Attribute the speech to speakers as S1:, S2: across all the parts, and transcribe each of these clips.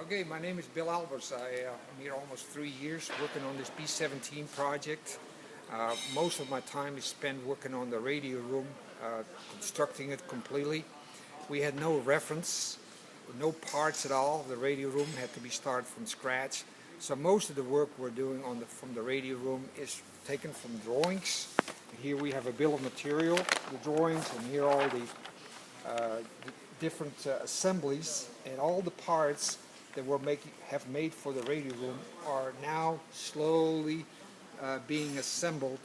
S1: Okay, my name is Bill Albers. I'm here almost 3 years working on this B-17 project. Most of my time is spent working on the radio room, constructing it completely. We had no reference, no parts at all. The radio room had to be started from scratch. So most of the work we're doing from the radio room is taken from drawings. Here we have a bill of material, the drawings, and here all the different assemblies, and all the parts that have made for the radio room are now slowly being assembled.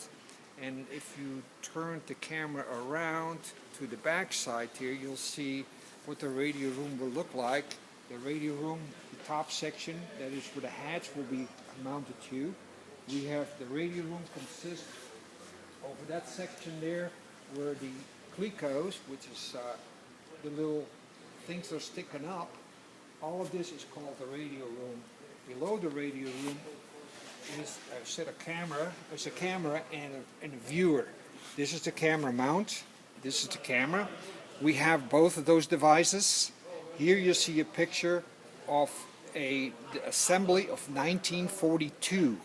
S1: And if you turn the camera around to the back side here, you'll see what the radio room will look like. The radio room, the top section, that is where the hatch will be mounted to. We have the radio room consists over that section there where the clicos, which is the little things that are sticking up. All of this is called the radio room. Below the radio room is a set of camera. There's a camera and a viewer. This is the camera mount. This is the camera. We have both of those devices. Here you see a picture of the assembly of 1942.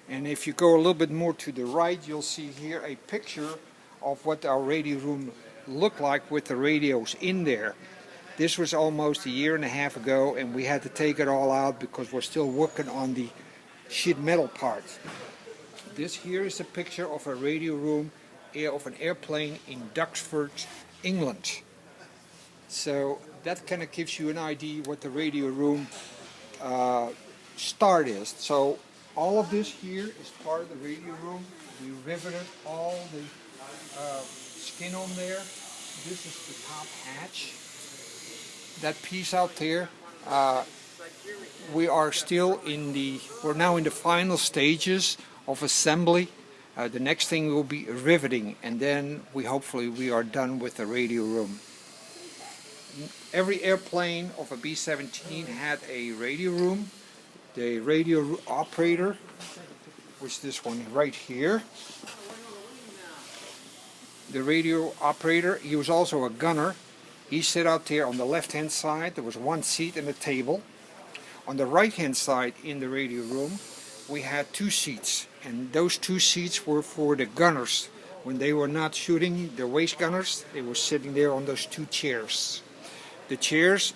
S1: And if you go a little bit more to the right, you'll see here a picture of what our radio room looked like with the radios in there. This was almost a year and a half ago, and we had to take it all out because we're still working on the sheet metal part. This here is a picture of a radio room of an airplane in Duxford, England. So that kind of gives you an idea what the radio room start is. So all of this here is part of the radio room. We riveted all the skin on there. This is the top hatch. That piece out there, we're now in the final stages of assembly. The next thing will be riveting, and then hopefully we are done with the radio room. Every airplane of a B-17 had a radio room. The radio operator was this one right here. The radio operator, he was also a gunner. He sat out there on the left-hand side. There was one seat and a table. On the right-hand side in the radio room, we had two seats, and those two seats were for the gunners. When they were not shooting, the waist gunners, they were sitting there on those two chairs. The chairs,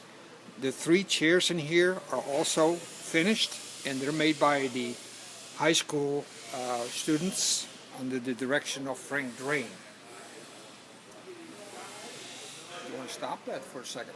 S1: the three chairs in here are also finished, and they're made by the high school students under the direction of Frank Drain. You want to stop that for a second?